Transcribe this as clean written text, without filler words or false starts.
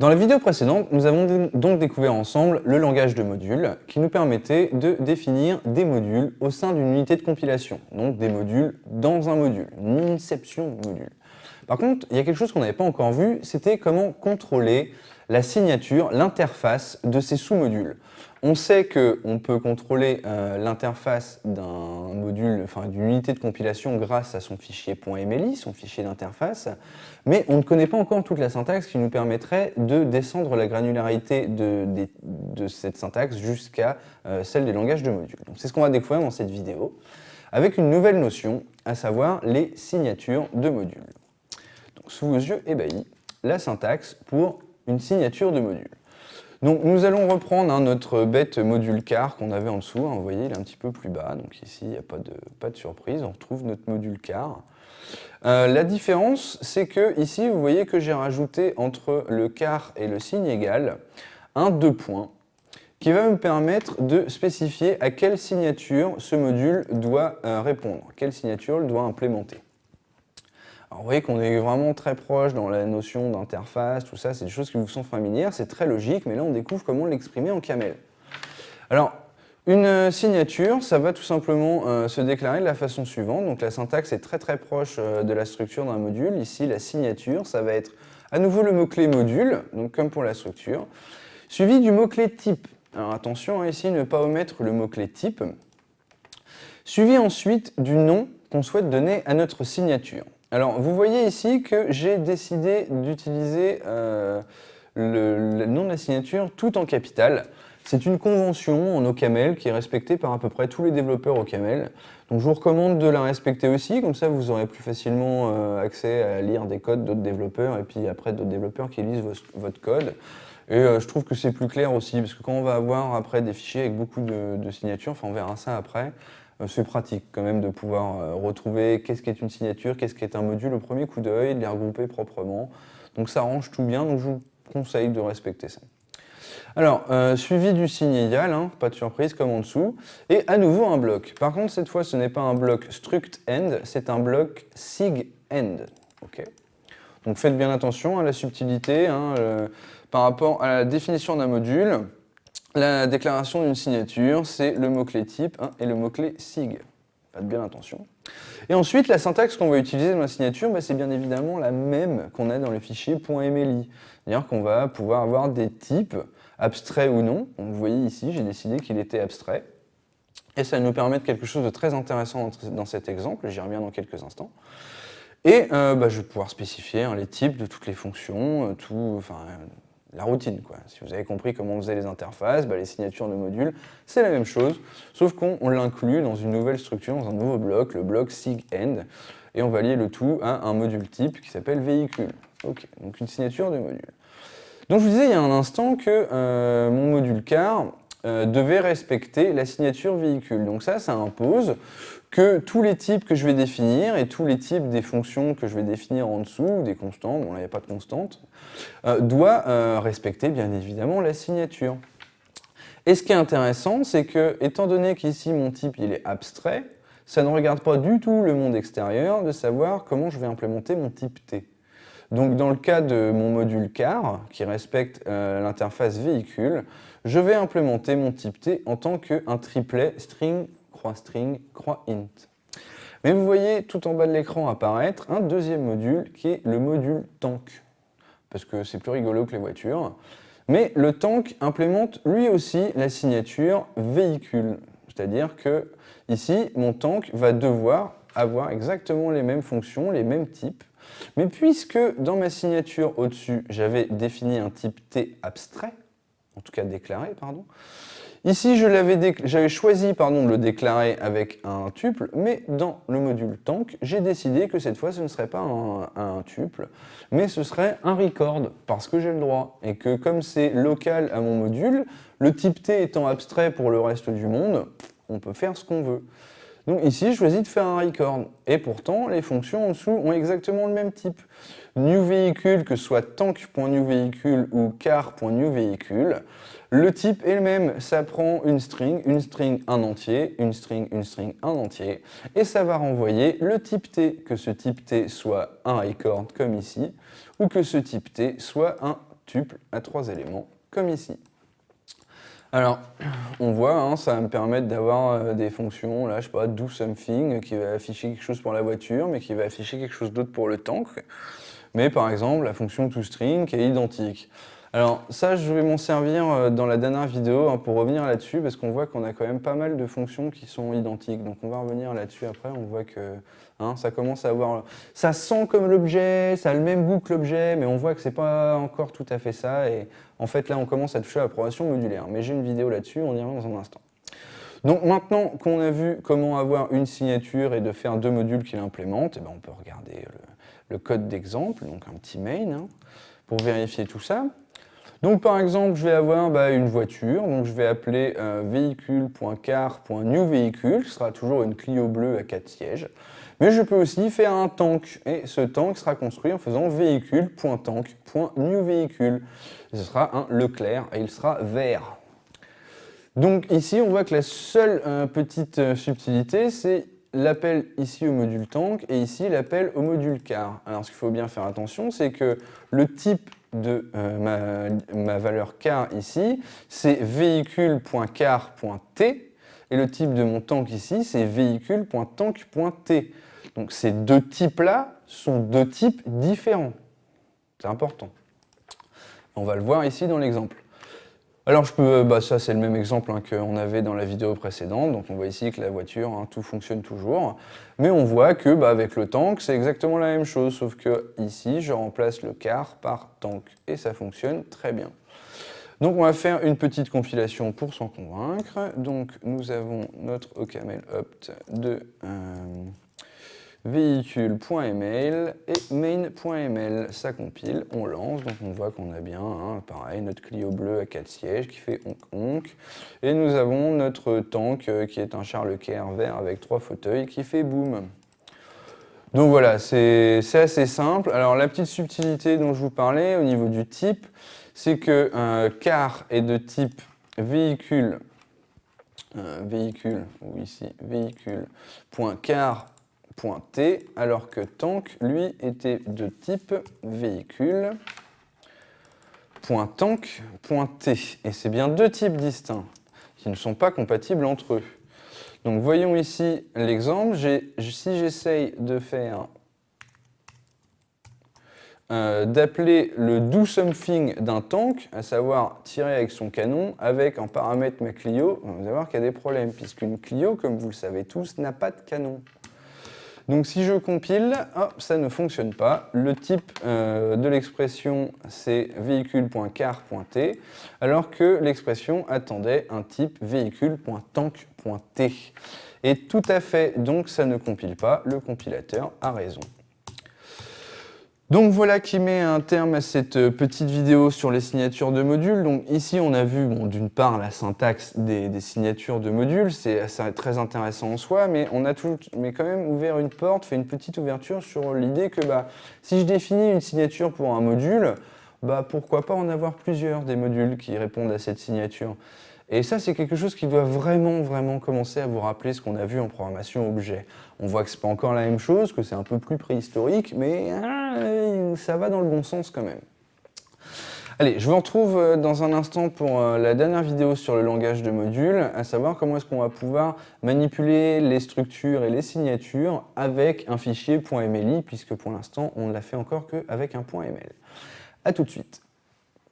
Dans la vidéo précédente, nous avons donc découvert ensemble le langage de module qui nous permettait de définir des modules au sein d'une unité de compilation, donc des modules dans un module, une inception de module. Par contre, il y a quelque chose qu'on n'avait pas encore vu, c'était comment contrôler la signature, l'interface de ces sous-modules. On sait qu'on peut contrôler l'interface d'un module, enfin d'une unité de compilation grâce à son fichier .mli, son fichier d'interface, mais on ne connaît pas encore toute la syntaxe qui nous permettrait de descendre la granularité de cette syntaxe jusqu'à celle des langages de modules. C'est ce qu'on va découvrir dans cette vidéo, avec une nouvelle notion, à savoir les signatures de modules. Donc, sous vos yeux ébahis, la syntaxe pour une signature de module. Donc nous allons reprendre notre bête module car qu'on avait en dessous, vous voyez il est un petit peu plus bas, donc ici il n'y a pas de surprise, on retrouve notre module car. La différence c'est que ici vous voyez que j'ai rajouté entre le car et le signe égal un 2 points qui va me permettre de spécifier à quelle signature ce module doit répondre, quelle signature il doit implémenter. Alors vous voyez qu'on est vraiment très proche dans la notion d'interface, tout ça, c'est des choses qui vous sont familières, c'est très logique, mais là on découvre comment l'exprimer en camel. Alors, une signature, ça va tout simplement se déclarer de la façon suivante, donc la syntaxe est très proche de la structure d'un module. Ici, la signature, ça va être à nouveau le mot-clé module, donc comme pour la structure, suivi du mot-clé type. Alors attention, ici, ne pas omettre le mot-clé type, suivi ensuite du nom qu'on souhaite donner à notre signature. Alors, vous voyez ici que j'ai décidé d'utiliser le nom de la signature tout en capital. C'est une convention en OCaml qui est respectée par à peu près tous les développeurs OCaml. Donc, je vous recommande de la respecter aussi, comme ça vous aurez plus facilement accès à lire des codes d'autres développeurs et puis après d'autres développeurs qui lisent votre code. Et je trouve que c'est plus clair aussi, parce que quand on va avoir après des fichiers avec beaucoup de signatures, enfin on verra ça après, c'est pratique quand même de pouvoir retrouver qu'est-ce qu'est une signature, qu'est-ce qu'est un module au premier coup d'œil, de les regrouper proprement. Donc ça range tout bien, donc je vous conseille de respecter ça. Alors, suivi du signe égal, pas de surprise comme en dessous, et à nouveau un bloc. Par contre, cette fois, ce n'est pas un bloc struct end, c'est un bloc sig end. Okay. Donc faites bien attention à la subtilité par rapport à la définition d'un module. La déclaration d'une signature, c'est le mot-clé type et le mot-clé sig. Faites bien attention. Et ensuite, la syntaxe qu'on va utiliser dans la signature, c'est bien évidemment la même qu'on a dans le fichier .mli. C'est-à-dire qu'on va pouvoir avoir des types, abstraits ou non. Donc, vous voyez ici, j'ai décidé qu'il était abstrait. Et ça va nous permettre quelque chose de très intéressant dans cet exemple, j'y reviens dans quelques instants. Et je vais pouvoir spécifier les types de toutes les fonctions, la routine, quoi. Si vous avez compris comment on faisait les interfaces, les signatures de modules, c'est la même chose, sauf qu'on l'inclut dans une nouvelle structure, dans un nouveau bloc, le bloc sigEnd, et on va lier le tout à un module type qui s'appelle véhicule. Ok, donc une signature de module. Donc je vous disais il y a un instant que mon module car devait respecter la signature véhicule. Donc ça impose que tous les types que je vais définir et tous les types des fonctions que je vais définir en dessous, des constantes, bon là il n'y a pas de constante, doit respecter bien évidemment la signature. Et ce qui est intéressant, c'est que, étant donné qu'ici mon type il est abstrait, ça ne regarde pas du tout le monde extérieur de savoir comment je vais implémenter mon type T. Donc dans le cas de mon module car, qui respecte l'interface véhicule, je vais implémenter mon type T en tant qu'un triplet string, croix int. Mais vous voyez tout en bas de l'écran apparaître un deuxième module qui est le module tank, parce que c'est plus rigolo que les voitures. Mais le tank implémente lui aussi la signature véhicule, c'est-à-dire que ici mon tank va devoir avoir exactement les mêmes fonctions, les mêmes types. Mais puisque dans ma signature au-dessus, j'avais défini un type T abstrait, en tout cas déclaré, pardon, ici j'avais choisi de le déclarer avec un tuple, mais dans le module tank, j'ai décidé que cette fois ce ne serait pas un tuple, mais ce serait un record, parce que j'ai le droit. Et que comme c'est local à mon module, le type T étant abstrait pour le reste du monde, on peut faire ce qu'on veut. Donc ici, je choisis de faire un record. Et pourtant, les fonctions en dessous ont exactement le même type. NewVéhicule, que ce soit tank.newVéhicule ou car.newVéhicule, le type est le même. Ça prend une string, un entier, une string, un entier. Et ça va renvoyer le type T, que ce type T soit un record comme ici, ou que ce type T soit un tuple à 3 éléments, comme ici. Alors, on voit, hein, ça va me permettre d'avoir des fonctions, là, je sais pas, do something, qui va afficher quelque chose pour la voiture, mais qui va afficher quelque chose d'autre pour le tank. Mais par exemple, la fonction toString qui est identique. Alors ça, je vais m'en servir dans la dernière vidéo hein, pour revenir là-dessus, parce qu'on voit qu'on a quand même pas mal de fonctions qui sont identiques. Donc on va revenir là-dessus après, on voit que hein, ça commence à avoir... Ça sent comme l'objet, ça a le même goût que l'objet, mais on voit que c'est pas encore tout à fait ça. Et en fait là, on commence à toucher à la programmation modulaire. Mais j'ai une vidéo là-dessus, on y revient dans un instant. Donc maintenant qu'on a vu comment avoir une signature et de faire 2 modules qui l'implémentent, eh ben, on peut regarder le code d'exemple, donc un petit main, hein, pour vérifier tout ça. Donc par exemple, je vais avoir une voiture, donc je vais appeler véhicule.car.newVéhicule, ce sera toujours une Clio bleue à 4 sièges. Mais je peux aussi faire un tank, et ce tank sera construit en faisant véhicule.tank.newVéhicule. Ce sera un Leclerc, et il sera vert. Donc ici, on voit que la seule petite subtilité, c'est l'appel ici au module tank, et ici l'appel au module car. Alors ce qu'il faut bien faire attention, c'est que le type de ma valeur car ici, c'est véhicule.car.t, et le type de mon tank ici, c'est véhicule.tank.t. Donc ces deux types-là sont deux types différents. C'est important. On va le voir ici dans l'exemple. Alors je peux, ça c'est le même exemple hein, qu'on avait dans la vidéo précédente, donc on voit ici que la voiture, hein, tout fonctionne toujours, mais on voit que avec le tank c'est exactement la même chose, sauf que ici je remplace le car par tank, et ça fonctionne très bien. Donc on va faire une petite compilation pour s'en convaincre, donc nous avons notre OCaml opt de véhicule.ml et main.ml, ça compile, on lance, donc on voit qu'on a bien, hein, pareil, notre Clio bleu à 4 sièges qui fait onk, et nous avons notre tank qui est un char Leclerc vert avec 3 fauteuils qui fait boom. Donc voilà, c'est assez simple. Alors la petite subtilité dont je vous parlais au niveau du type, c'est que car est de type véhicule, ou ici, véhicule.car.t, alors que tank, lui, était de type véhicule.tank.t. Et c'est bien deux types distincts qui ne sont pas compatibles entre eux. Donc voyons ici l'exemple. Si j'essaye de faire d'appeler le do something d'un tank, à savoir tirer avec son canon, avec en paramètre ma Clio, vous allez voir qu'il y a des problèmes, puisqu'une Clio, comme vous le savez tous, n'a pas de canon. Donc si je compile, hop, ça ne fonctionne pas. Le type de l'expression, c'est véhicule.car.t, alors que l'expression attendait un type véhicule.tank.t. Et tout à fait, donc ça ne compile pas, le compilateur a raison. Donc voilà qui met un terme à cette petite vidéo sur les signatures de modules. Donc ici on a vu d'une part la syntaxe des signatures de modules, c'est très intéressant en soi, mais on a quand même ouvert une porte, fait une petite ouverture sur l'idée que si je définis une signature pour un module, pourquoi pas en avoir plusieurs des modules qui répondent à cette signature. Et ça, c'est quelque chose qui doit vraiment commencer à vous rappeler ce qu'on a vu en programmation objet. On voit que c'est pas encore la même chose, que c'est un peu plus préhistorique, mais ça va dans le bon sens quand même. Allez, je vous retrouve dans un instant pour la dernière vidéo sur le langage de module, à savoir comment est-ce qu'on va pouvoir manipuler les structures et les signatures avec un fichier .mli, puisque pour l'instant, on ne l'a fait encore qu'avec un .ml. A tout de suite.